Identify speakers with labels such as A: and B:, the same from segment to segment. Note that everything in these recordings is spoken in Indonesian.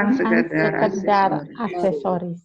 A: sekedar
B: sekedar
A: aksesoris.
B: aksesoris.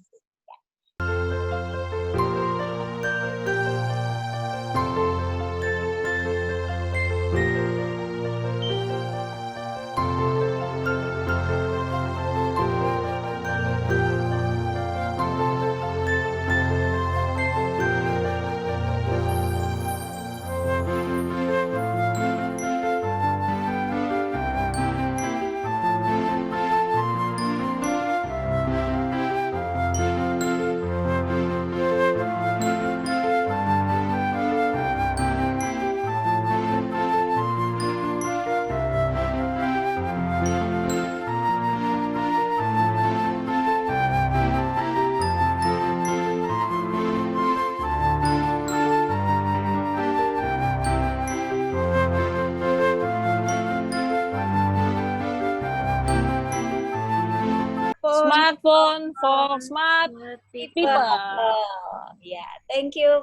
C: Smartphone for smart people.
D: Ya, thank you.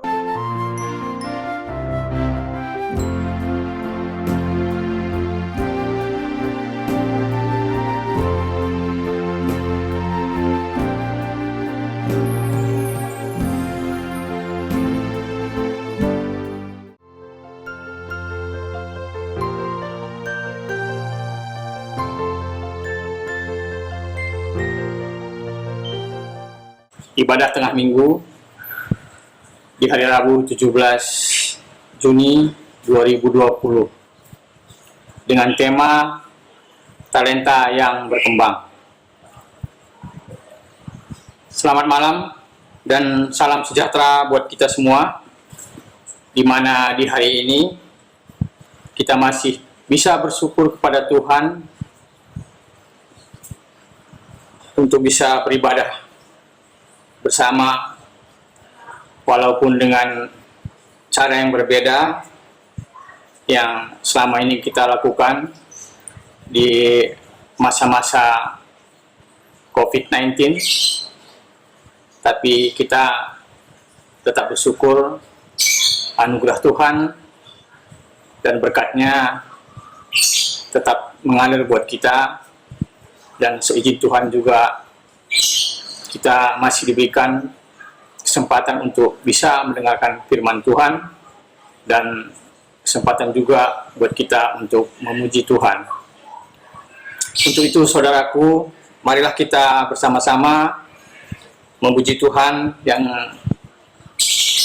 E: Ibadah tengah minggu di hari Rabu 17 Juni 2020 dengan tema talenta yang berkembang. Selamat malam dan salam sejahtera buat kita semua, di mana di hari ini kita masih bisa bersyukur kepada Tuhan untuk bisa beribadah bersama, walaupun dengan cara yang berbeda yang selama ini kita lakukan di masa-masa COVID-19, tapi kita tetap bersyukur anugerah Tuhan dan berkatnya tetap mengalir buat kita, dan seizin Tuhan juga kita masih diberikan kesempatan untuk bisa mendengarkan firman Tuhan, dan kesempatan juga buat kita untuk memuji Tuhan. Untuk itu saudaraku, marilah kita bersama-sama memuji Tuhan yang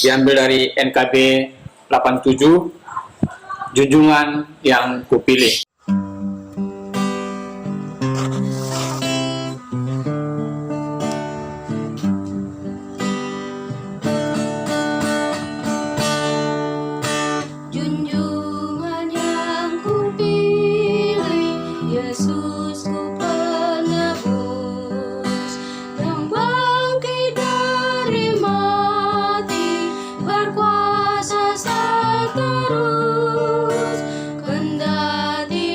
E: diambil dari NKB 87, Junjungan yang Kupilih.
F: Kendati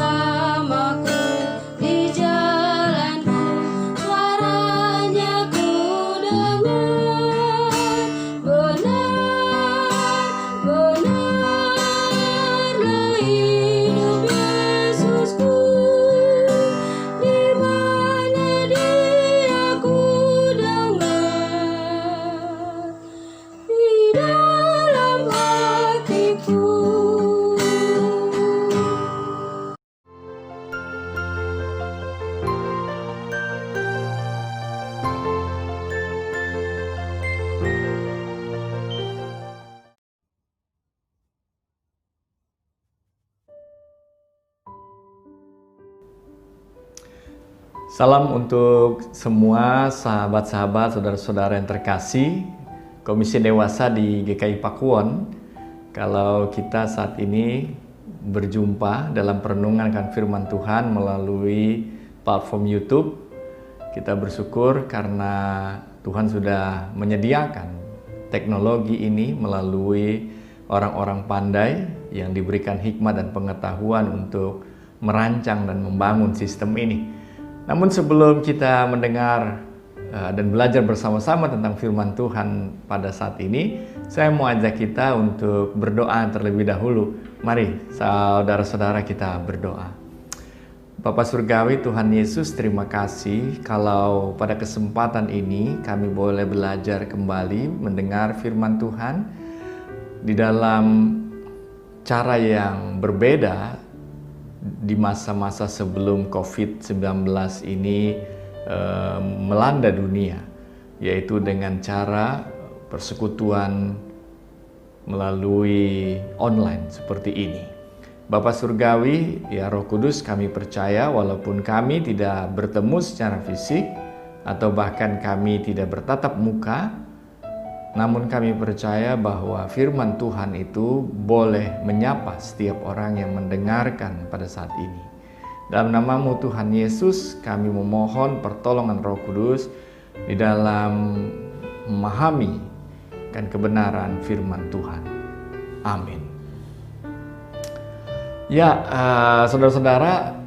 A: bersamaku di jalanku, suaranya ku dengar. Benar-benarlah hidup Yesusku, di mana Dia ku dengar, di dalam hatiku.
B: Salam untuk semua sahabat-sahabat, saudara-saudara yang terkasih, Komisi Dewasa di GKI Pakuwon. Kalau kita saat ini berjumpa dalam perenungan akan firman Tuhan melalui platform YouTube, kita bersyukur karena Tuhan sudah menyediakan teknologi ini melalui orang-orang pandai yang diberikan hikmat dan pengetahuan untuk merancang dan membangun sistem ini. Namun sebelum kita mendengar dan belajar bersama-sama tentang firman Tuhan pada saat ini, saya mau ajak kita untuk berdoa terlebih dahulu. Mari saudara-saudara kita berdoa. Bapa Surgawi, Tuhan Yesus, terima kasih kalau pada kesempatan ini kami boleh belajar kembali mendengar firman Tuhan di dalam cara yang berbeda di masa-masa sebelum COVID-19 ini melanda dunia, yaitu dengan cara persekutuan melalui online seperti ini. Bapa Surgawi, ya Roh Kudus, kami percaya walaupun kami tidak bertemu secara fisik atau bahkan kami tidak bertatap muka, namun kami percaya bahwa firman Tuhan itu boleh menyapa setiap orang yang mendengarkan pada saat ini. Dalam nama-Mu Tuhan Yesus, kami memohon pertolongan Roh Kudus di dalam memahami kan kebenaran firman Tuhan. Amin. Ya, saudara-saudara,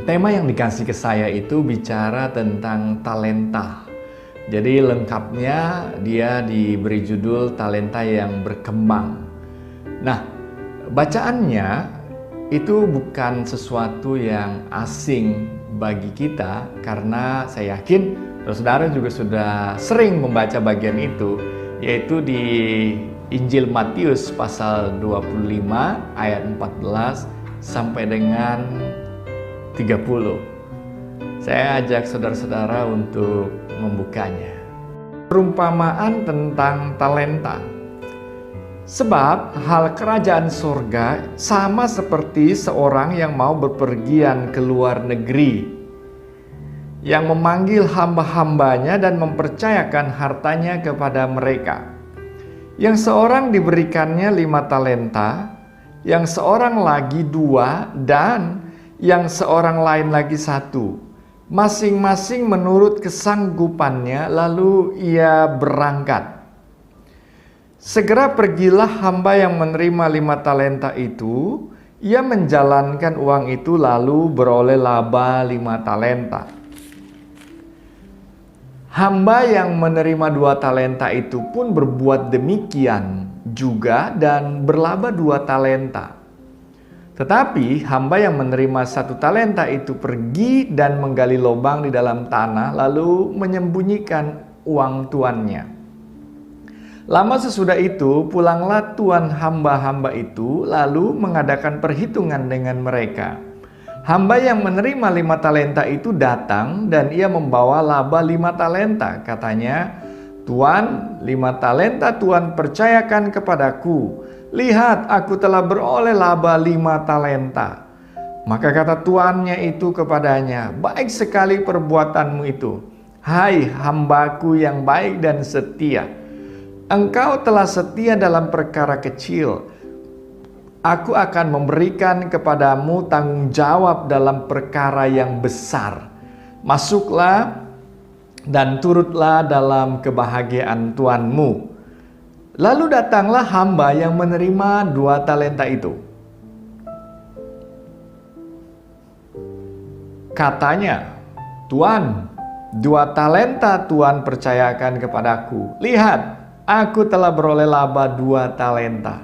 B: tema yang dikasih ke saya itu bicara tentang talenta. Jadi lengkapnya dia diberi judul talenta yang berkembang. Nah, bacaannya itu bukan sesuatu yang asing bagi kita karena saya yakin saudara juga sudah sering membaca bagian itu, yaitu di Injil Matius pasal 25 ayat 14 sampai dengan 30. Saya ajak saudara-saudara untuk membukanya. Perumpamaan tentang talenta. Sebab hal kerajaan surga sama seperti seorang yang mau berpergian ke luar negeri, yang memanggil hamba-hambanya dan mempercayakan hartanya kepada mereka. Yang seorang diberikannya 5 talenta, yang seorang lagi 2, dan yang seorang lain lagi 1. Masing-masing menurut kesanggupannya, lalu ia berangkat. Segera pergilah hamba yang menerima 5 talenta itu. Ia menjalankan uang itu lalu beroleh laba 5 talenta. Hamba yang menerima 2 talenta itu pun berbuat demikian juga dan berlaba 2 talenta. Tetapi hamba yang menerima 1 talenta itu pergi dan menggali lubang di dalam tanah lalu menyembunyikan uang tuannya. Lama sesudah itu pulanglah tuan hamba-hamba itu lalu mengadakan perhitungan dengan mereka. Hamba yang menerima 5 talenta itu datang dan ia membawa laba 5 talenta. Katanya, "Tuan, 5 talenta Tuan percayakan kepadaku. Lihat, aku telah beroleh laba 5 talenta. Maka kata tuannya itu kepadanya, "Baik sekali perbuatanmu itu, hai hambaku yang baik dan setia. Engkau telah setia dalam perkara kecil. Aku akan memberikan kepadamu tanggung jawab dalam perkara yang besar. Masuklah dan turutlah dalam kebahagiaan tuanmu." Lalu datanglah hamba yang menerima 2 talenta itu. Katanya, "Tuan, 2 talenta Tuan percayakan kepadaku. Lihat, aku telah beroleh laba 2 talenta."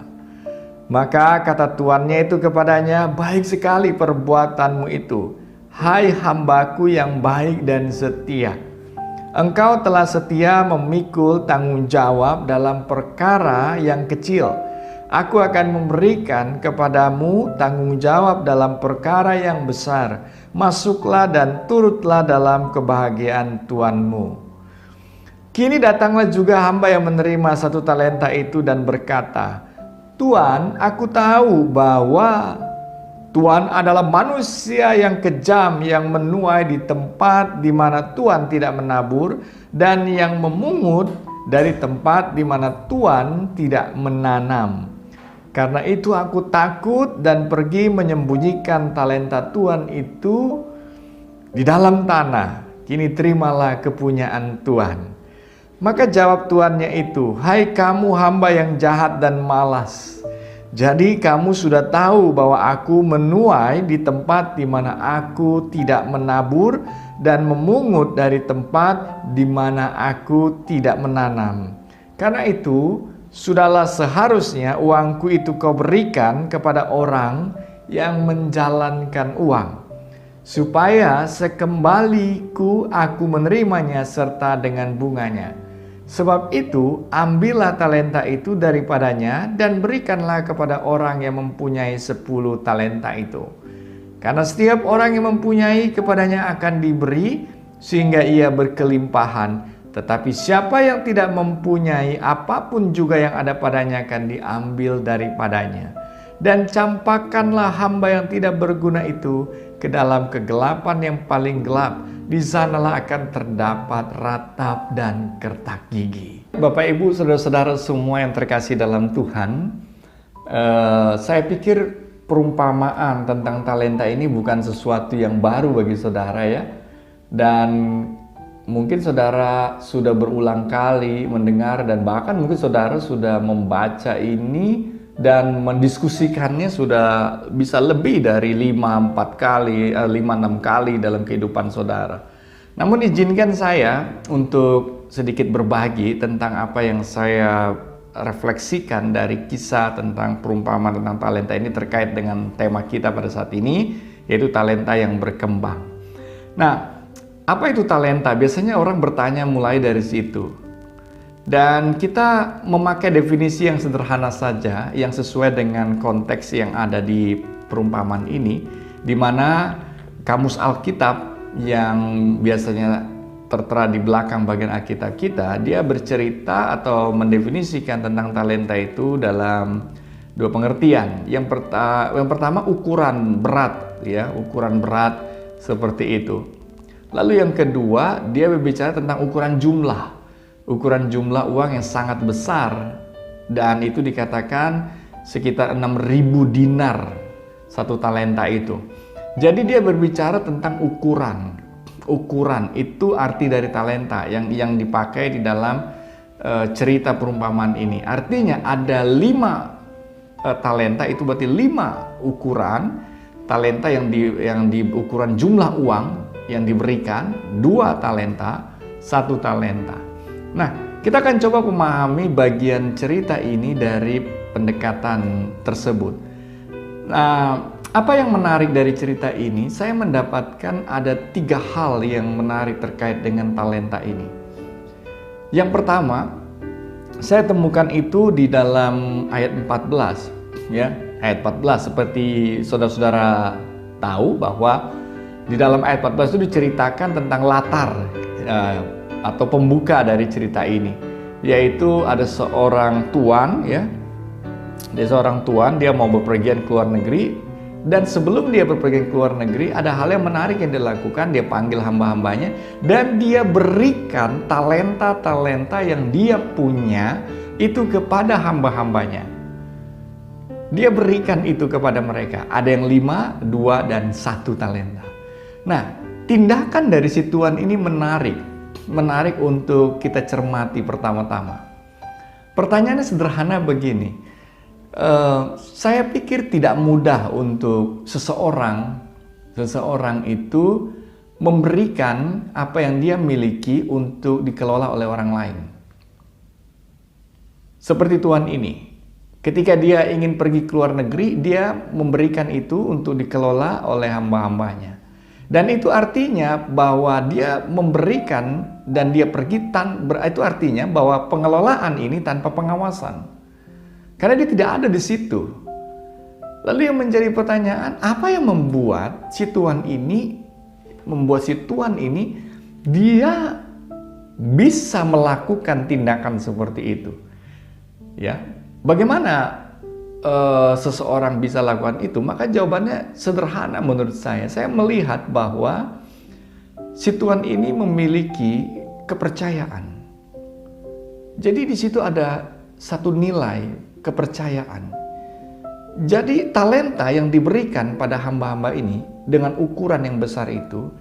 B: Maka kata tuannya itu kepadanya, "Baik sekali perbuatanmu itu, hai hambaku yang baik dan setia. Engkau telah setia memikul tanggung jawab dalam perkara yang kecil. Aku akan memberikan kepadamu tanggung jawab dalam perkara yang besar. Masuklah dan turutlah dalam kebahagiaan tuanmu." Kini datanglah juga hamba yang menerima 1 talenta itu dan berkata, "Tuan, aku tahu bahwa Tuan adalah manusia yang kejam, yang menuai di tempat di mana Tuan tidak menabur, dan yang memungut dari tempat di mana Tuan tidak menanam. Karena itu aku takut dan pergi menyembunyikan talenta Tuan itu di dalam tanah. Kini terimalah kepunyaan Tuan." Maka jawab tuannya itu, "Hai kamu hamba yang jahat dan malas. Jadi kamu sudah tahu bahwa aku menuai di tempat di mana aku tidak menabur dan memungut dari tempat di mana aku tidak menanam. Karena itu, sudahlah seharusnya uangku itu kau berikan kepada orang yang menjalankan uang, supaya sekembaliku aku menerimanya serta dengan bunganya. Sebab itu, ambillah talenta itu daripadanya dan berikanlah kepada orang yang mempunyai 10 talenta itu. Karena setiap orang yang mempunyai kepadanya akan diberi sehingga ia berkelimpahan. Tetapi siapa yang tidak mempunyai, apapun juga yang ada padanya akan diambil daripadanya. Dan campakkanlah hamba yang tidak berguna itu ke dalam kegelapan yang paling gelap. Di sanalah akan terdapat ratap dan kertak gigi." Bapak, Ibu, saudara-saudara semua yang terkasih dalam Tuhan, saya pikir perumpamaan tentang talenta ini bukan sesuatu yang baru bagi saudara ya. Dan mungkin saudara sudah berulang kali mendengar dan bahkan mungkin saudara sudah membaca ini dan mendiskusikannya sudah bisa lebih dari 5-6 kali dalam kehidupan saudara. Namun izinkan saya untuk sedikit berbagi tentang apa yang saya refleksikan dari kisah tentang perumpamaan tentang talenta ini terkait dengan tema kita pada saat ini, yaitu talenta yang berkembang. Nah, apa itu talenta? Biasanya orang bertanya mulai dari situ. Dan kita memakai definisi yang sederhana saja, yang sesuai dengan konteks yang ada di perumpamaan ini, di mana kamus Alkitab yang biasanya tertera di belakang bagian Alkitab kita, dia bercerita atau mendefinisikan tentang talenta itu dalam 2 pengertian. Yang pertama ukuran berat, ya, ukuran berat seperti itu. Lalu yang kedua, dia berbicara tentang ukuran jumlah uang yang sangat besar, dan itu dikatakan sekitar 6.000 dinar 1 talenta itu. Jadi dia berbicara tentang ukuran itu arti dari talenta yang dipakai di dalam cerita perumpamaan ini. Artinya ada 5 talenta, itu berarti 5 ukuran talenta yang di ukuran jumlah uang yang diberikan, 2 talenta, 1 talenta. Nah, kita akan coba memahami bagian cerita ini dari pendekatan tersebut. Nah, apa yang menarik dari cerita ini? Saya mendapatkan ada 3 hal yang menarik terkait dengan talenta ini. Yang pertama, saya temukan itu di dalam ayat 14, ya. Ayat 14, seperti saudara-saudara tahu bahwa di dalam ayat 14 itu diceritakan tentang latar atau pembuka dari cerita ini, yaitu ada seorang tuan, ya. Dia seorang tuan, dia mau bepergian ke luar negeri, dan sebelum dia bepergian ke luar negeri ada hal yang menarik yang dilakukan. Dia panggil hamba-hambanya dan dia berikan talenta-talenta yang dia punya itu kepada hamba-hambanya. Dia berikan itu kepada mereka. Ada yang 5, 2, dan 1 talenta. Nah, tindakan dari si tuan ini menarik untuk kita cermati pertama-tama. Pertanyaannya sederhana begini, saya pikir tidak mudah untuk seseorang itu memberikan apa yang dia miliki untuk dikelola oleh orang lain. Seperti Tuhan ini, ketika dia ingin pergi ke luar negeri, dia memberikan itu untuk dikelola oleh hamba-hambanya. Dan itu artinya bahwa dia memberikan dan dia pergi, itu artinya bahwa pengelolaan ini tanpa pengawasan. Karena dia tidak ada di situ. Lalu yang menjadi pertanyaan, apa yang membuat si Tuhan ini dia bisa melakukan tindakan seperti itu? Ya, bagaimana seseorang bisa lakukan itu? Maka jawabannya sederhana menurut saya. Saya melihat bahwa si Tuhan ini memiliki kepercayaan. Jadi di situ ada satu nilai kepercayaan. Jadi talenta yang diberikan pada hamba-hamba ini dengan ukuran yang besar itu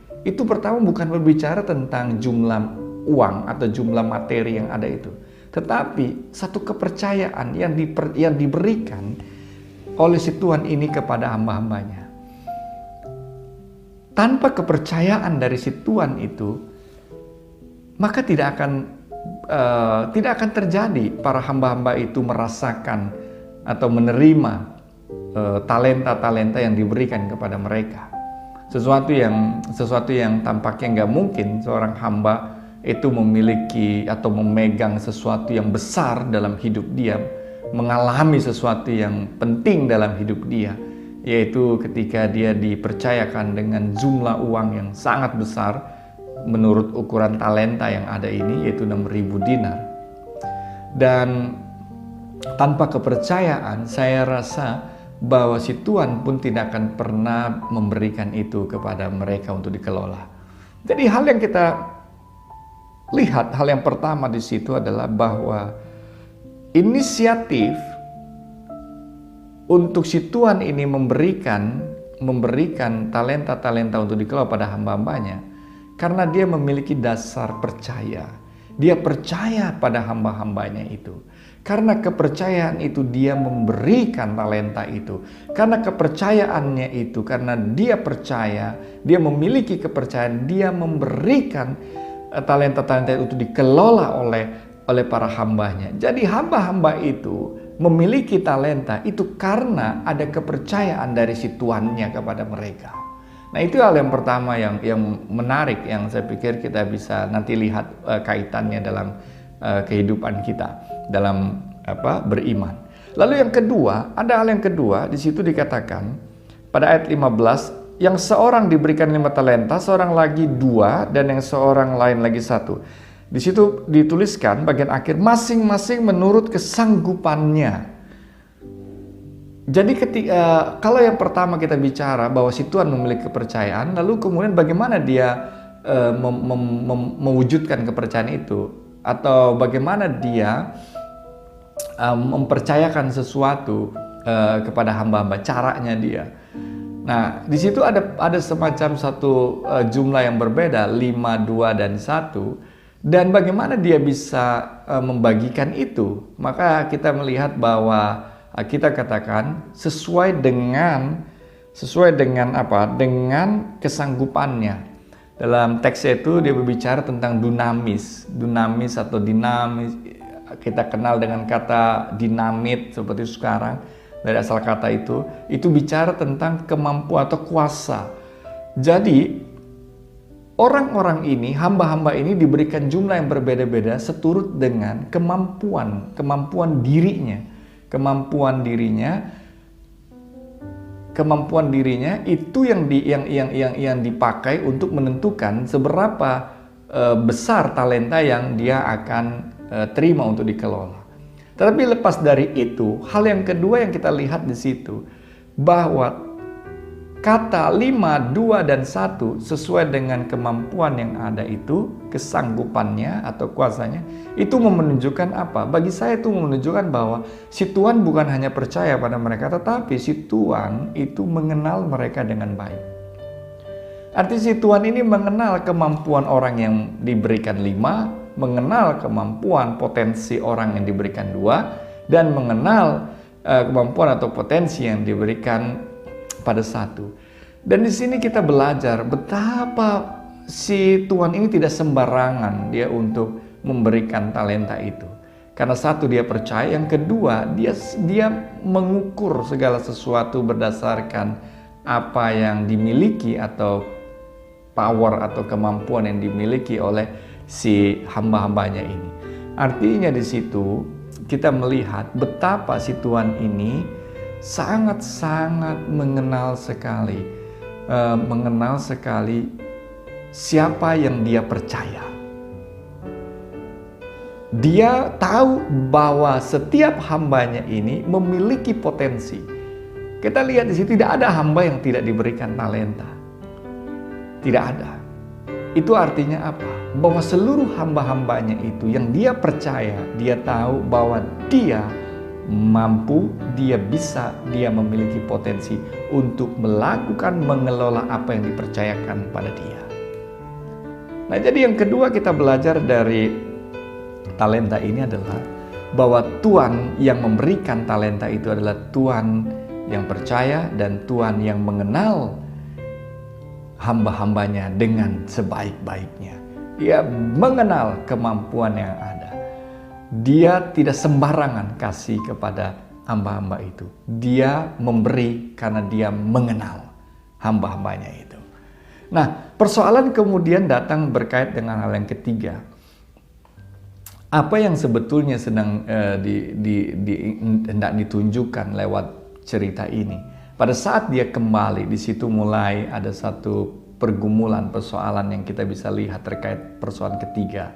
B: pertama bukan berbicara tentang jumlah uang atau jumlah materi yang ada itu, tetapi satu kepercayaan yang diberikan oleh si Tuhan ini kepada hamba-hambanya. Tanpa kepercayaan dari si Tuhan itu, maka tidak akan terjadi para hamba-hamba itu merasakan atau menerima talenta-talenta yang diberikan kepada mereka. Sesuatu yang tampaknya nggak mungkin seorang hamba itu memiliki atau memegang sesuatu yang besar dalam hidup dia, mengalami sesuatu yang penting dalam hidup dia, yaitu ketika dia dipercayakan dengan jumlah uang yang sangat besar menurut ukuran talenta yang ada ini, yaitu 6.000 dinar. Dan tanpa kepercayaan, saya rasa bahwa si Tuhan pun tidak akan pernah memberikan itu kepada mereka untuk dikelola. Jadi hal yang kita lihat, hal yang pertama di situ adalah bahwa inisiatif untuk si Tuhan ini memberikan talenta-talenta untuk dikelola pada hamba-hambanya karena dia memiliki dasar percaya. Dia percaya pada hamba-hambanya itu. Karena kepercayaan itu dia memberikan talenta itu. Karena kepercayaannya itu, karena dia percaya, dia memiliki kepercayaan, dia memberikan talenta-talenta itu dikelola oleh para hambanya. Jadi hamba-hamba itu memiliki talenta itu karena ada kepercayaan dari si tuannya kepada mereka. Nah, itu hal yang pertama yang menarik, yang saya pikir kita bisa nanti lihat kaitannya dalam kehidupan kita dalam beriman. Lalu yang kedua, ada hal yang kedua di situ dikatakan pada ayat 15, yang seorang diberikan 5 talenta, seorang lagi 2, dan yang seorang lain lagi 1. Di situ dituliskan bagian akhir masing-masing menurut kesanggupannya. Jadi kalau yang pertama kita bicara bahwa si Tuhan memiliki kepercayaan, lalu kemudian bagaimana dia mewujudkan kepercayaan itu, atau bagaimana dia mempercayakan sesuatu kepada hamba-hamba, caranya dia. Nah, di situ ada semacam satu jumlah yang berbeda, 5, 2, dan 1. Dan bagaimana dia bisa membagikan itu? Maka kita melihat bahwa kita katakan sesuai dengan apa? Dengan kesanggupannya. Dalam teks itu dia berbicara tentang dunamis atau dinamis. Kita kenal dengan kata dinamit seperti sekarang dari asal kata itu bicara tentang kemampuan atau kuasa. Jadi orang-orang ini, hamba-hamba ini diberikan jumlah yang berbeda-beda seturut dengan kemampuan dirinya. Kemampuan dirinya itu yang dipakai untuk menentukan seberapa besar talenta yang dia akan terima untuk dikelola. Tetapi lepas dari itu, hal yang kedua yang kita lihat di situ bahwa kata 5, 2, dan 1 sesuai dengan kemampuan yang ada itu, kesanggupannya atau kuasanya, itu menunjukkan apa? Bagi saya itu menunjukkan bahwa si Tuhan bukan hanya percaya pada mereka, tetapi si Tuhan itu mengenal mereka dengan baik. Artinya si Tuhan ini mengenal kemampuan orang yang diberikan 5, mengenal kemampuan potensi orang yang diberikan 2, dan mengenal kemampuan atau potensi yang diberikan pada 1. Dan di sini kita belajar betapa si Tuhan ini tidak sembarangan dia untuk memberikan talenta itu. Karena satu, dia percaya, yang kedua dia mengukur segala sesuatu berdasarkan apa yang dimiliki atau power atau kemampuan yang dimiliki oleh si hamba-hambanya ini. Artinya di situ kita melihat betapa si Tuhan ini sangat-sangat mengenal sekali siapa yang dia percaya. Dia tahu bahwa setiap hambanya ini memiliki potensi. Kita lihat di situ tidak ada hamba yang tidak diberikan talenta. Tidak ada. Itu artinya apa? Bahwa seluruh hamba-hambanya itu yang dia percaya, dia tahu bahwa dia mampu, dia bisa, dia memiliki potensi untuk melakukan, mengelola apa yang dipercayakan pada dia. Nah, jadi yang kedua kita belajar dari talenta ini adalah bahwa Tuhan yang memberikan talenta itu adalah Tuhan yang percaya dan Tuhan yang mengenal hamba-hambanya dengan sebaik-baiknya. Dia mengenal kemampuan yang ada. Dia tidak sembarangan kasih kepada hamba-hamba itu. Dia memberi karena dia mengenal hamba-hambanya itu. Nah, persoalan kemudian datang berkait dengan hal yang ketiga. Apa yang sebetulnya sedang hendak ditunjukkan lewat cerita ini? Pada saat dia kembali, di situ mulai ada satu pergumulan persoalan yang kita bisa lihat terkait persoalan ketiga.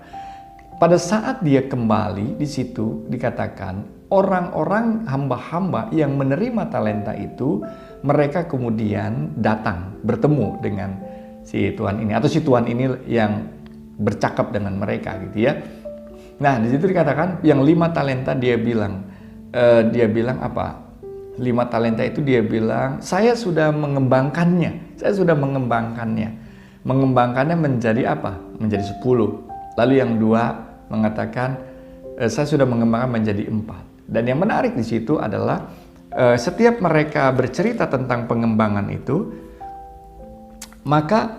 B: Pada saat dia kembali, di situ dikatakan orang-orang hamba-hamba yang menerima talenta itu, mereka kemudian datang bertemu dengan si Tuhan ini, atau si Tuhan ini yang bercakap dengan mereka gitu ya. Nah, di situ dikatakan yang 5 talenta dia bilang apa? 5 talenta itu dia bilang, saya sudah mengembangkannya. Mengembangkannya menjadi apa? Menjadi 10. Lalu yang 2 mengatakan, saya sudah mengembangkan menjadi 4. Dan yang menarik di situ adalah setiap mereka bercerita tentang pengembangan itu, maka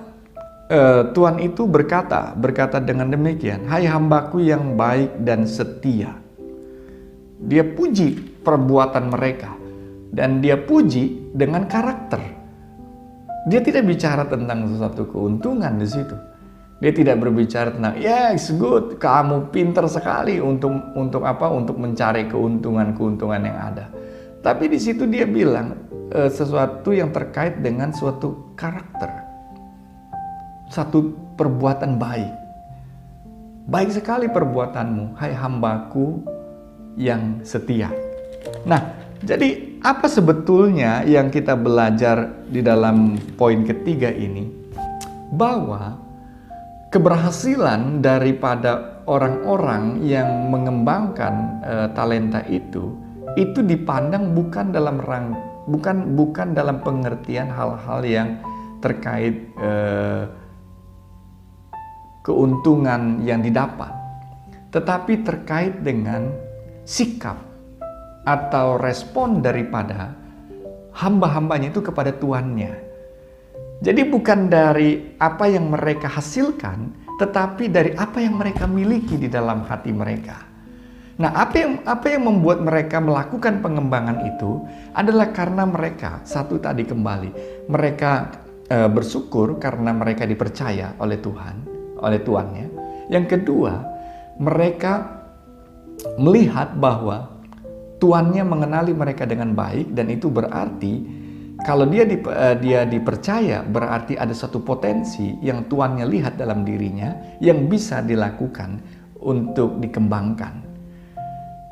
B: Tuhan itu berkata dengan demikian, hai hambaku yang baik dan setia. Dia puji perbuatan mereka dan dia puji dengan karakter. Dia tidak bicara tentang sesuatu keuntungan di situ. Dia tidak berbicara tentang yes good, kamu pintar sekali untuk apa? Untuk mencari keuntungan yang ada. Tapi di situ dia bilang sesuatu yang terkait dengan suatu karakter. Satu perbuatan baik. Baik sekali perbuatanmu, hai hambaku yang setia. Nah, jadi apa sebetulnya yang kita belajar di dalam poin ketiga ini? Bahwa keberhasilan daripada orang-orang yang mengembangkan talenta itu dipandang bukan dalam pengertian hal-hal yang terkait keuntungan yang didapat, tetapi terkait dengan sikap atau respon daripada hamba-hambanya itu kepada Tuannya. Jadi bukan dari apa yang mereka hasilkan, tetapi dari apa yang mereka miliki di dalam hati mereka. Nah, apa yang membuat mereka melakukan pengembangan itu adalah karena mereka, satu tadi kembali, mereka bersyukur karena mereka dipercaya oleh Tuhan, oleh Tuannya. Yang kedua, mereka melihat bahwa Tuannya mengenali mereka dengan baik, dan itu berarti kalau dia dipercaya, berarti ada satu potensi yang Tuannya lihat dalam dirinya yang bisa dilakukan untuk dikembangkan.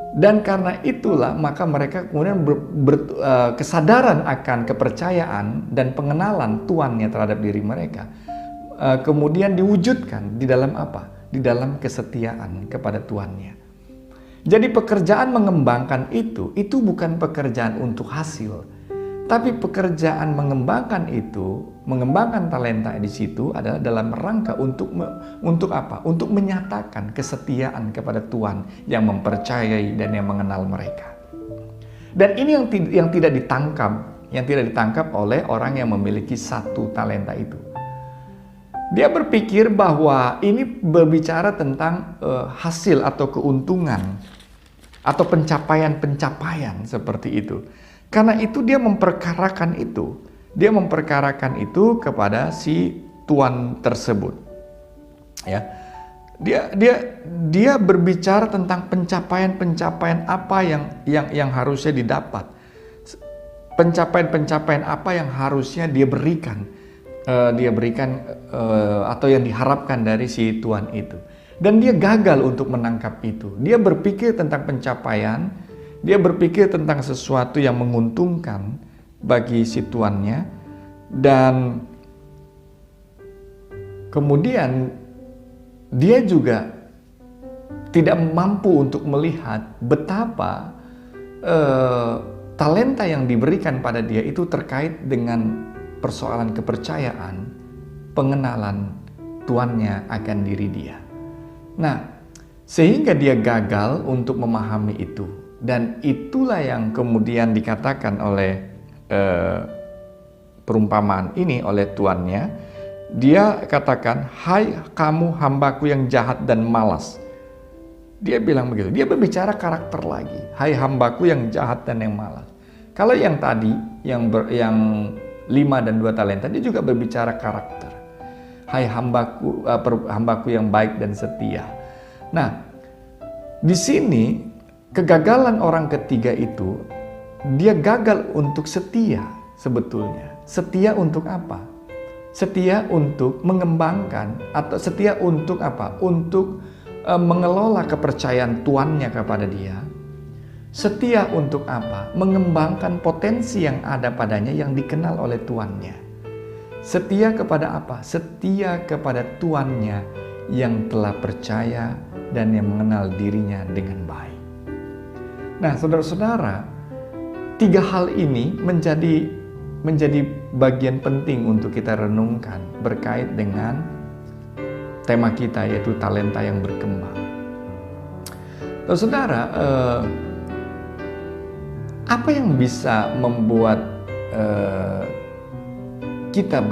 B: Dan karena itulah maka mereka kemudian kesadaran akan kepercayaan dan pengenalan Tuannya terhadap diri mereka kemudian diwujudkan di dalam apa? Di dalam kesetiaan kepada Tuannya. Jadi pekerjaan mengembangkan itu bukan pekerjaan untuk hasil, tapi pekerjaan mengembangkan mengembangkan talenta di situ adalah dalam rangka untuk apa? Untuk menyatakan kesetiaan kepada Tuhan yang mempercayai dan yang mengenal mereka. Dan ini yang tidak ditangkap oleh orang yang memiliki 1 talenta itu. Dia berpikir bahwa ini berbicara tentang hasil atau keuntungan atau pencapaian-pencapaian seperti itu. Karena itu dia memperkarakan itu. Dia memperkarakan itu kepada si tuan tersebut. Ya. Dia berbicara tentang pencapaian-pencapaian apa yang harusnya didapat. Pencapaian-pencapaian apa yang harusnya dia berikan atau yang diharapkan dari si tuan itu. Dan dia gagal untuk menangkap itu. Dia berpikir tentang pencapaian, dia berpikir tentang sesuatu yang menguntungkan bagi si tuannya, dan kemudian dia juga tidak mampu untuk melihat betapa talenta yang diberikan pada dia itu terkait dengan persoalan kepercayaan, pengenalan tuannya akan diri dia. Nah, sehingga dia gagal untuk memahami itu. Dan itulah yang kemudian dikatakan oleh perumpamaan ini oleh tuannya. Dia katakan, "Hai kamu hambaku yang jahat dan malas." Dia bilang begitu. Dia berbicara karakter lagi. "Hai hambaku yang jahat dan yang malas." Kalau yang tadi, yang 5 dan 2 talenta, dia juga berbicara karakter. "Hai hambaku yang baik dan setia." Nah, di sini kegagalan orang ketiga itu, dia gagal untuk setia sebetulnya. Setia untuk apa? Setia untuk mengembangkan, atau setia untuk apa? Untuk mengelola kepercayaan tuannya kepada dia. Setia untuk apa? Mengembangkan potensi yang ada padanya yang dikenal oleh tuannya. Setia kepada apa? Setia kepada tuannya yang telah percaya dan yang mengenal dirinya dengan baik. Nah, saudara-saudara, 3 hal ini menjadi bagian penting untuk kita renungkan berkait dengan tema kita, yaitu talenta yang berkembang. Saudara, apa yang bisa membuat kita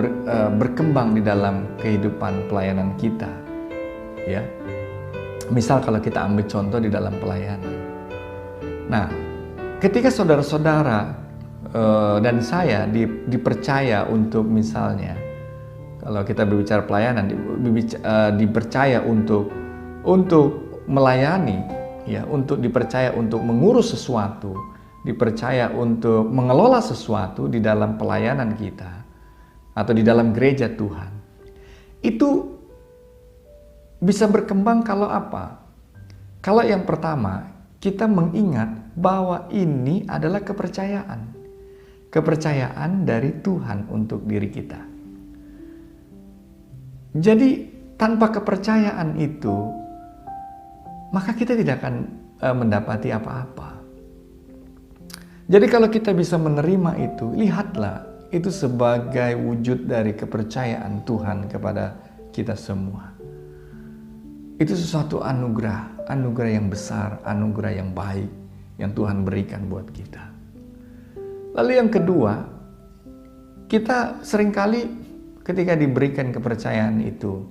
B: berkembang di dalam kehidupan pelayanan kita? Ya, misal kalau kita ambil contoh di dalam pelayanan. Nah, ketika saudara-saudara dan saya dipercaya untuk, misalnya kalau kita berbicara pelayanan, dipercaya untuk melayani, ya, untuk dipercaya untuk mengurus sesuatu, dipercaya untuk mengelola sesuatu di dalam pelayanan kita atau di dalam gereja Tuhan. Itu bisa berkembang kalau apa? Kalau yang pertama, kita mengingat bahwa ini adalah kepercayaan. Kepercayaan dari Tuhan untuk diri kita. Jadi tanpa kepercayaan itu, maka kita tidak akan mendapati apa-apa. Jadi kalau kita bisa menerima itu, lihatlah itu sebagai wujud dari kepercayaan Tuhan kepada kita semua. Itu sesuatu anugerah yang besar, anugerah yang baik yang Tuhan berikan buat kita. Lalu yang kedua, kita seringkali ketika diberikan kepercayaan itu,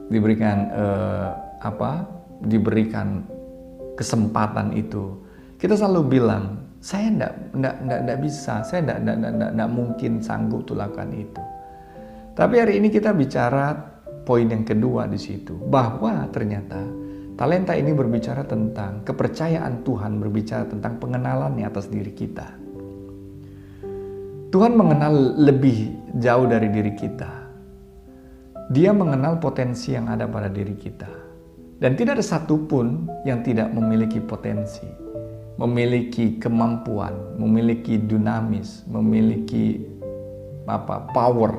B: diberikan diberikan kesempatan itu, kita selalu bilang, saya enggak bisa, saya enggak mungkin sanggup untuk lakukan itu. Tapi hari ini kita bicara poin yang kedua di situ, bahwa ternyata talenta ini berbicara tentang kepercayaan Tuhan, berbicara tentang pengenalannya atas diri kita. Tuhan mengenal lebih jauh dari diri kita. Dia mengenal potensi yang ada pada diri kita. Dan tidak ada satupun yang tidak memiliki potensi, memiliki kemampuan, memiliki dinamis, memiliki power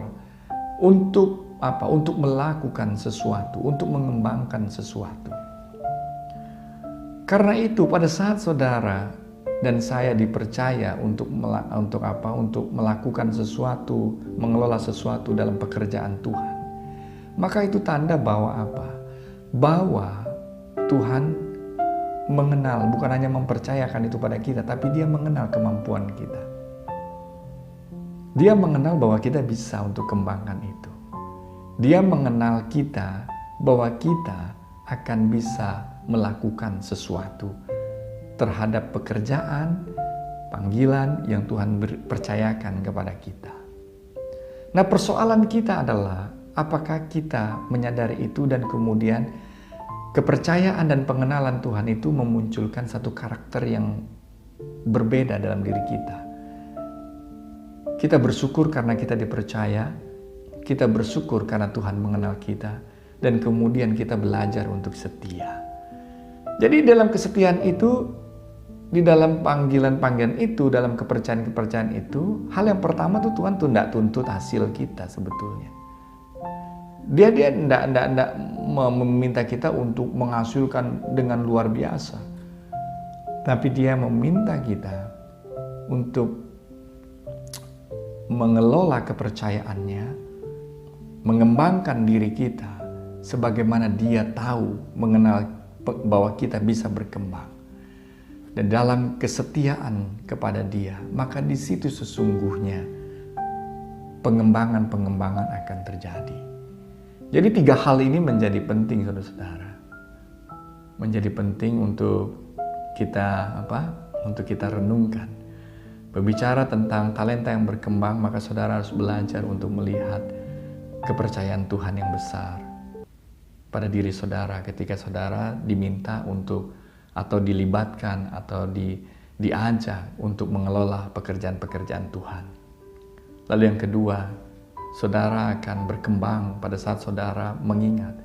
B: untuk untuk melakukan sesuatu, untuk mengembangkan sesuatu. Karena itu pada saat saudara dan saya dipercaya untuk melakukan sesuatu, mengelola sesuatu dalam pekerjaan Tuhan, maka itu tanda bahwa apa? Bahwa Tuhan mengenal, bukan hanya mempercayakan itu pada kita, tapi Dia mengenal kemampuan kita. Dia mengenal bahwa kita bisa untuk kembangkan itu. Dia mengenal kita bahwa kita akan bisa melakukan sesuatu terhadap pekerjaan, panggilan yang Tuhan percayakan kepada kita. Nah, persoalan kita adalah apakah kita menyadari itu dan kemudian kepercayaan dan pengenalan Tuhan itu memunculkan satu karakter yang berbeda dalam diri kita. Kita bersyukur karena kita dipercaya, kita bersyukur karena Tuhan mengenal kita, dan kemudian kita belajar untuk setia. Jadi dalam kesetiaan itu, di dalam panggilan-panggilan itu, dalam kepercayaan-kepercayaan itu, hal yang pertama tuh Tuhan tidak tuntut hasil kita sebetulnya. Dia tidak meminta kita untuk menghasilkan dengan luar biasa. Tapi dia meminta kita untuk mengelola kepercayaannya, mengembangkan diri kita sebagaimana dia tahu, mengenal bahwa kita bisa berkembang. Dan dalam kesetiaan kepada dia, maka di situ sesungguhnya pengembangan-pengembangan akan terjadi. Jadi 3 hal ini menjadi penting, saudara-saudara. Menjadi penting untuk kita untuk kita renungkan. Berbicara tentang talenta yang berkembang, maka saudara harus belajar untuk melihat kepercayaan Tuhan yang besar pada diri saudara ketika saudara diminta untuk atau dilibatkan atau diajak untuk mengelola pekerjaan-pekerjaan Tuhan. Lalu yang kedua, saudara akan berkembang pada saat saudara mengingat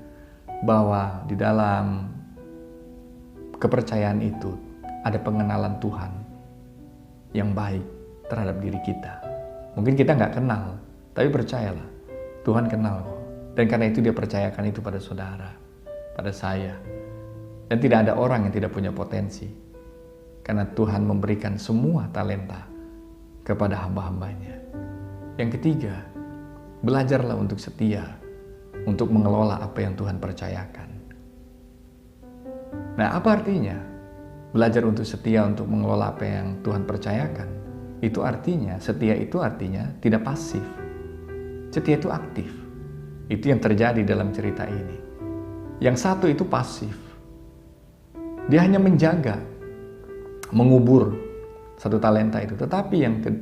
B: bahwa di dalam kepercayaan itu ada pengenalan Tuhan yang baik terhadap diri kita. Mungkin kita nggak kenal, tapi percayalah, Tuhan kenal kok. Dan karena itu dia percayakan itu pada saudara, pada saya. Dan tidak ada orang yang tidak punya potensi. Karena Tuhan memberikan semua talenta kepada hamba-hambanya. Yang ketiga, belajarlah untuk setia, untuk mengelola apa yang Tuhan percayakan. Nah, apa artinya? Belajar untuk setia untuk mengelola apa yang Tuhan percayakan. Itu artinya, setia itu artinya tidak pasif. Setia itu aktif. Itu yang terjadi dalam cerita ini. Yang satu itu pasif. Dia hanya menjaga, mengubur satu talenta itu. Tetapi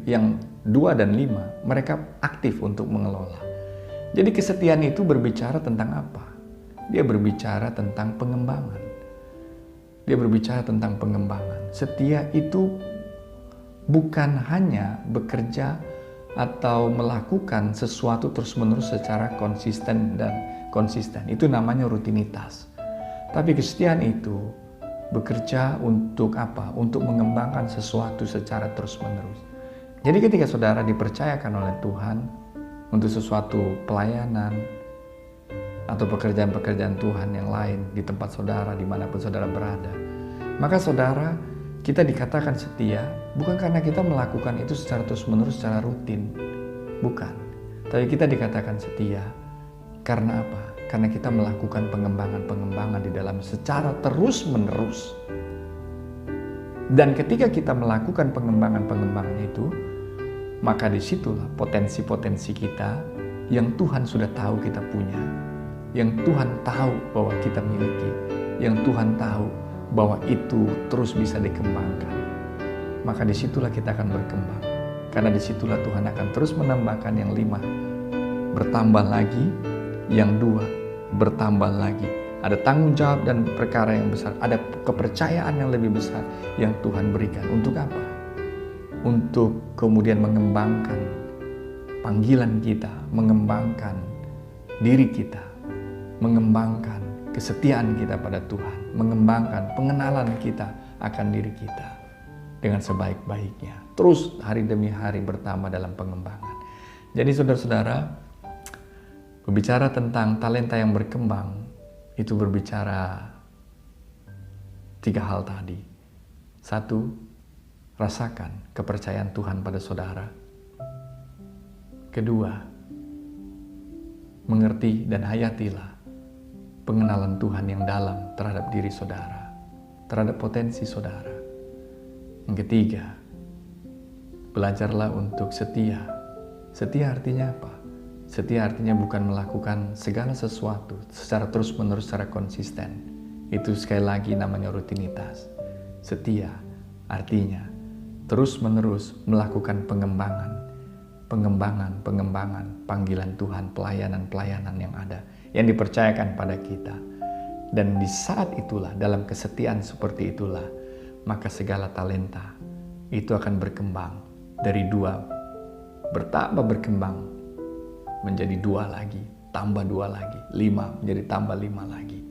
B: yang 2 dan 5, mereka aktif untuk mengelola. Jadi kesetiaan itu berbicara tentang apa? Dia berbicara tentang pengembangan. Dia berbicara tentang pengembangan. Setia itu bukan hanya bekerja atau melakukan sesuatu terus-menerus secara konsisten. Itu namanya rutinitas. Tapi kesetiaan itu bekerja untuk apa? Untuk mengembangkan sesuatu secara terus-menerus. Jadi ketika saudara dipercayakan oleh Tuhan untuk sesuatu pelayanan, atau pekerjaan-pekerjaan Tuhan yang lain di tempat saudara, dimanapun saudara berada, maka saudara, kita dikatakan setia bukan karena kita melakukan itu secara terus-menerus, secara rutin, bukan. Tapi kita dikatakan setia karena apa? Karena kita melakukan pengembangan-pengembangan di dalam secara terus-menerus. Dan ketika kita melakukan pengembangan-pengembangan itu, maka disitulah potensi-potensi kita yang Tuhan sudah tahu kita punya, yang Tuhan tahu bahwa kita miliki, yang Tuhan tahu bahwa itu terus bisa dikembangkan. Maka disitulah kita akan berkembang. Karena disitulah Tuhan akan terus menambahkan yang 5, bertambah lagi, yang 2, bertambah lagi. Ada tanggung jawab dan perkara yang besar, ada kepercayaan yang lebih besar yang Tuhan berikan. Untuk apa? Untuk kemudian mengembangkan panggilan kita, mengembangkan diri kita, mengembangkan kesetiaan kita pada Tuhan, mengembangkan pengenalan kita akan diri kita dengan sebaik-baiknya. Terus hari demi hari bertambah dalam pengembangan. Jadi saudara-saudara, berbicara tentang talenta yang berkembang, itu berbicara 3 hal tadi. 1, rasakan kepercayaan Tuhan pada saudara. 2, mengerti dan hayatilah pengenalan Tuhan yang dalam terhadap diri saudara, terhadap potensi saudara. Yang 3, belajarlah untuk setia. Setia artinya apa? Setia artinya bukan melakukan segala sesuatu secara terus-menerus, secara konsisten. Itu sekali lagi namanya rutinitas. Setia artinya terus-menerus melakukan pengembangan panggilan Tuhan, pelayanan-pelayanan yang ada, yang dipercayakan pada kita. Dan di saat itulah, dalam kesetiaan seperti itulah, maka segala talenta itu akan berkembang dari 2, berkembang menjadi 2 lagi, tambah 2 lagi, 5 menjadi tambah 5 lagi.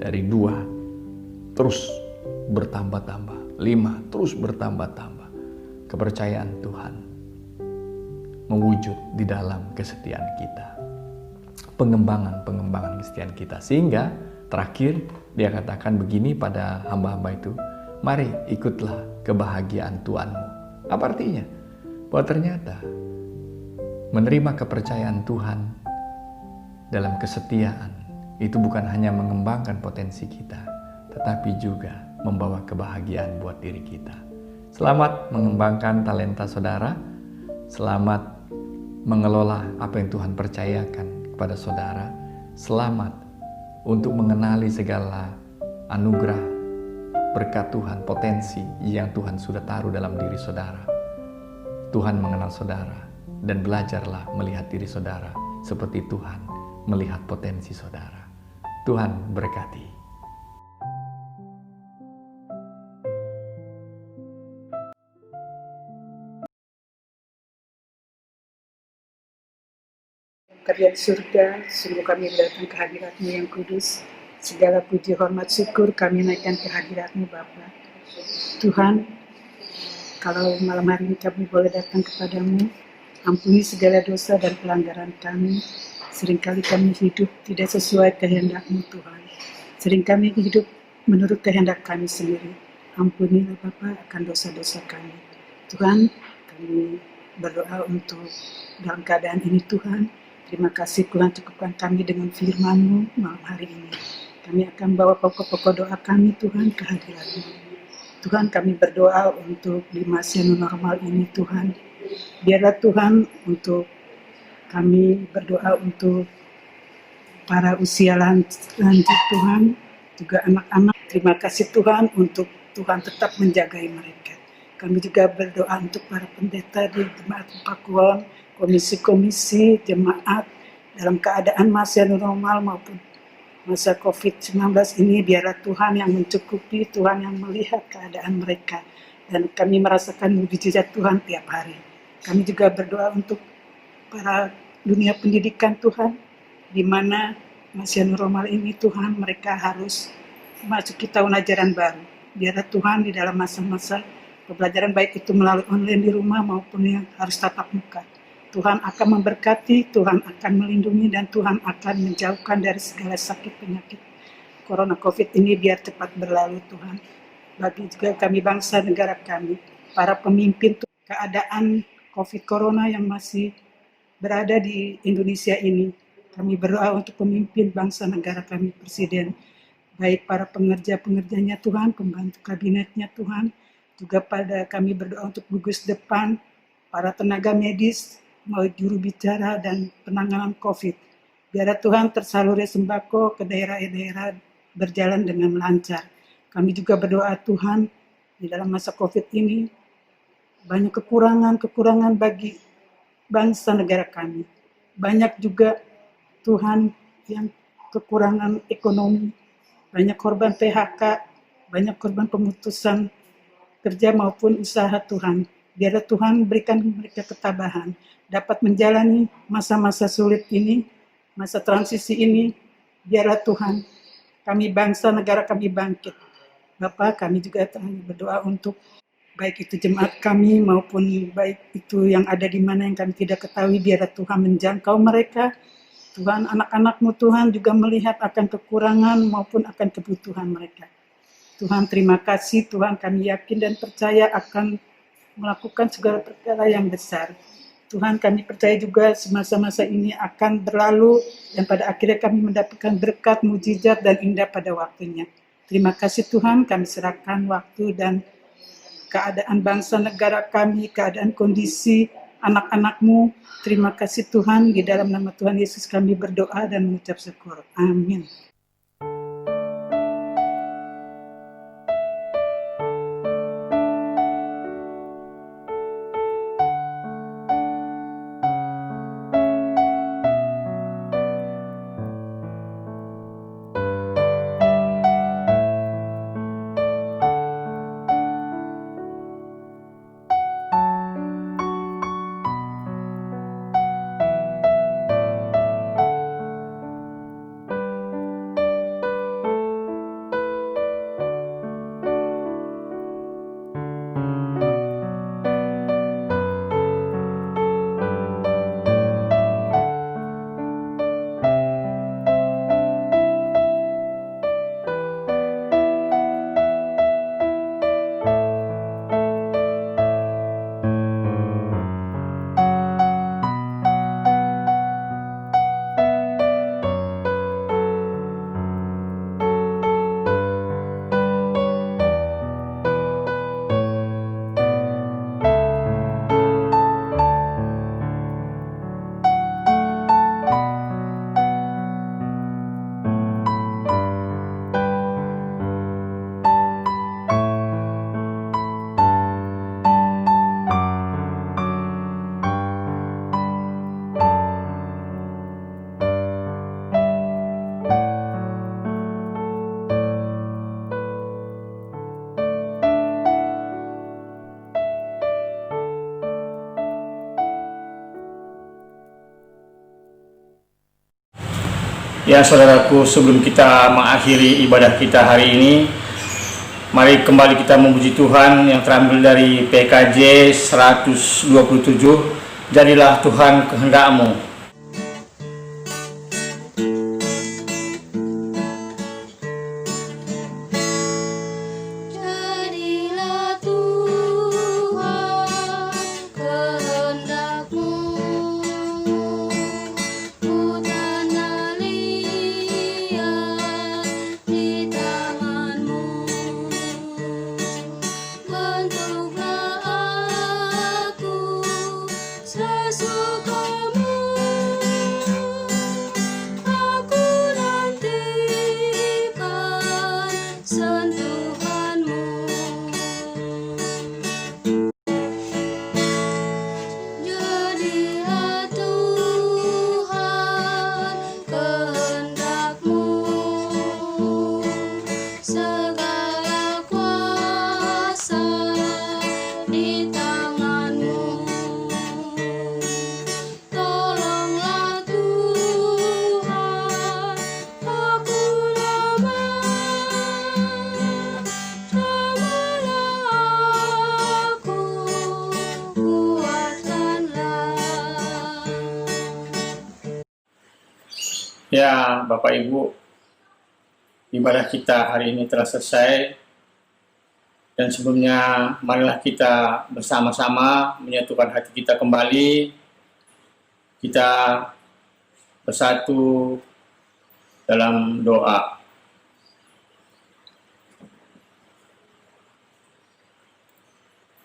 B: Dari 2 terus bertambah-tambah, 5 terus bertambah-tambah. Kepercayaan Tuhan mewujud di dalam kesetiaan kita. Pengembangan kesetiaan kita. Sehingga terakhir dia katakan begini pada hamba-hamba itu, mari ikutlah kebahagiaan Tuhanmu. Apa artinya? Bahwa ternyata menerima kepercayaan Tuhan dalam kesetiaan itu bukan hanya mengembangkan potensi kita, tetapi juga membawa kebahagiaan buat diri kita. Selamat mengembangkan talenta saudara. Selamat mengelola apa yang Tuhan percayakan kepada saudara. Selamat untuk mengenali segala anugerah, berkat Tuhan, potensi yang Tuhan sudah taruh dalam diri saudara. Tuhan mengenal saudara dan belajarlah melihat diri saudara seperti Tuhan melihat potensi saudara. Tuhan berkati.
F: Karya surga, sungguh kami datang ke hadirat-Mu yang kudus. Segala puji, hormat, syukur kami naikkan ke hadirat-Mu Bapa. Tuhan, kalau malam hari ini kami boleh datang kepadamu, ampuni segala dosa dan pelanggaran kami. Seringkali kami hidup tidak sesuai kehendak-Mu Tuhan. Sering kami hidup menurut kehendak kami sendiri. Ampunilah Bapa akan dosa-dosa kami. Tuhan, kami berdoa untuk dalam keadaan ini Tuhan. Terima kasih Tuhan, cukupkan kami dengan firman-Mu malam hari ini. Kami akan bawa pokok-pokok doa kami Tuhan ke hadirat-Mu. Tuhan, kami berdoa untuk di masa new normal ini Tuhan. Biarlah Tuhan untuk kami berdoa untuk para usia lanjut Tuhan, juga anak-anak. Terima kasih Tuhan untuk Tuhan tetap menjagai mereka. Kami juga berdoa untuk para pendeta di Jemaat Pakuan, komisi-komisi jemaat dalam keadaan masa normal maupun masa COVID-19 ini. Biarlah Tuhan yang mencukupi, Tuhan yang melihat keadaan mereka, dan kami merasakan mujizat Tuhan tiap hari. Kami juga berdoa untuk para dunia pendidikan Tuhan, di mana masa normal ini Tuhan mereka harus memasuki tahun ajaran baru. Biarlah Tuhan di dalam masa-masa pembelajaran baik itu melalui online di rumah maupun yang harus tatap muka, Tuhan akan memberkati, Tuhan akan melindungi, dan Tuhan akan menjauhkan dari segala sakit penyakit Corona COVID ini biar cepat berlalu Tuhan. Bagi juga kami bangsa negara kami, para pemimpin keadaan COVID Corona yang masih berada di Indonesia ini, kami berdoa untuk pemimpin bangsa negara kami, Presiden, baik para pengerja-pengerjanya Tuhan, pembantu kabinetnya Tuhan, juga pada kami berdoa untuk gugus depan, para tenaga medis, juru bicara dan penanganan COVID. Biar Tuhan tersalurnya sembako ke daerah-daerah berjalan dengan lancar. Kami juga berdoa Tuhan, di dalam masa COVID ini, banyak kekurangan bagi bangsa negara kami. Banyak juga Tuhan yang kekurangan ekonomi, banyak korban PHK, banyak korban pemutusan kerja maupun usaha Tuhan. Biarlah Tuhan berikan mereka ketabahan, dapat menjalani masa-masa sulit ini, masa transisi ini. Biarlah Tuhan, kami bangsa negara kami bangkit. Bapa, kami juga berdoa untuk baik itu jemaat kami maupun baik itu yang ada di mana yang kami tidak ketahui. Biarlah Tuhan menjangkau mereka. Tuhan, anak-anak-Mu Tuhan juga melihat akan kekurangan maupun akan kebutuhan mereka. Tuhan, terima kasih. Tuhan, kami yakin dan percaya akan melakukan segala perkara yang besar. Tuhan, kami percaya juga semasa-masa ini akan berlalu dan pada akhirnya kami mendapatkan berkat, mujizat, dan indah pada waktunya. Terima kasih Tuhan, kami serahkan waktu dan keadaan bangsa negara kami, keadaan kondisi anak-anak-Mu. Terima kasih Tuhan, di dalam nama Tuhan Yesus kami berdoa dan mengucap syukur. Amin.
E: Ya saudaraku, sebelum kita mengakhiri ibadah kita hari ini, mari kembali kita memuji Tuhan yang terambil dari PKJ 127, jadilah Tuhan kehendak-Mu.
A: Jadilah Tuhan kehendak-Mu, ku tanah liat di tangan-Mu. Bentuklah aku sesuka-Mu, aku nantikan sentuhan-Mu. Jadilah Tuhan kehendak-Mu, segala kuasa di tangan-Mu. Tolonglah Tuhan, aku lemah, jamalah aku, kuatkanlah.
E: Ya Bapak Ibu, ibadah kita hari ini telah selesai. Dan sebelumnya marilah kita bersama-sama menyatukan hati kita kembali. Kita bersatu dalam doa.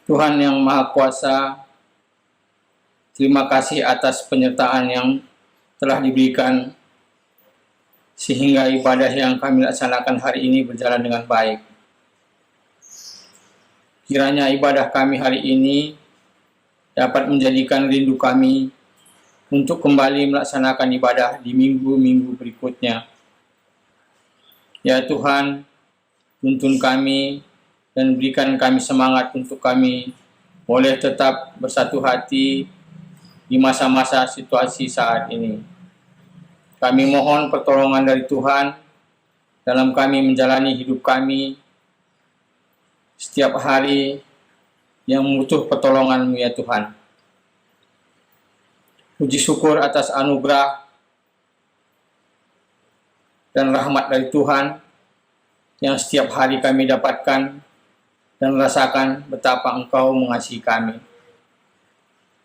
E: Tuhan yang Maha Kuasa, terima kasih atas penyertaan yang telah diberikan sehingga ibadah yang kami laksanakan hari ini berjalan dengan baik. Kiranya ibadah kami hari ini dapat menjadikan rindu kami untuk kembali melaksanakan ibadah di minggu-minggu berikutnya. Ya Tuhan, tuntun kami dan berikan kami semangat untuk kami boleh tetap bersatu hati di masa-masa situasi saat ini. Kami mohon pertolongan dari Tuhan dalam kami menjalani hidup kami setiap hari yang butuh pertolongan-Mu ya Tuhan. Puji syukur atas anugerah dan rahmat dari Tuhan yang setiap hari kami dapatkan dan rasakan betapa Engkau mengasihi kami.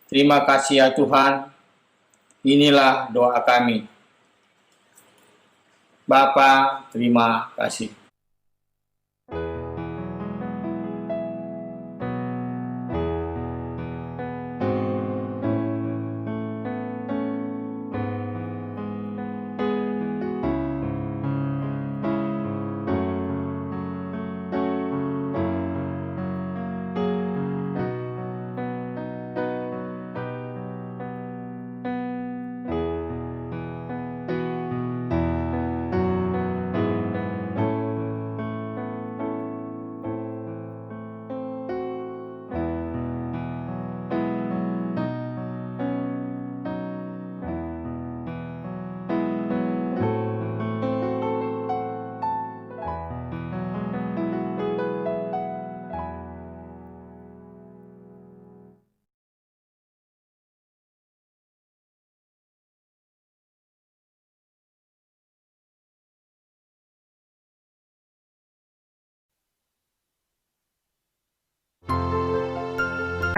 E: Terima kasih ya Tuhan, inilah doa kami. Bapa, terima kasih.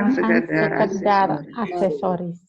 C: sekedar aksesoris.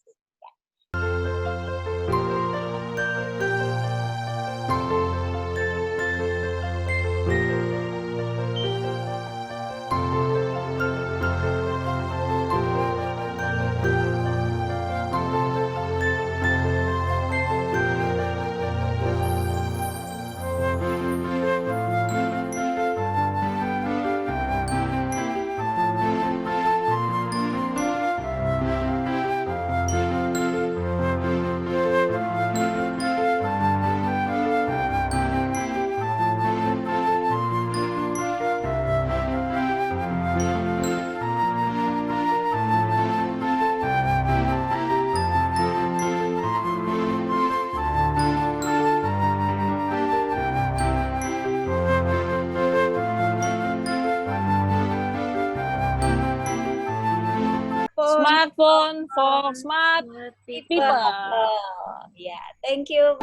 C: Smartphone for smart people.
D: Ya, thank you.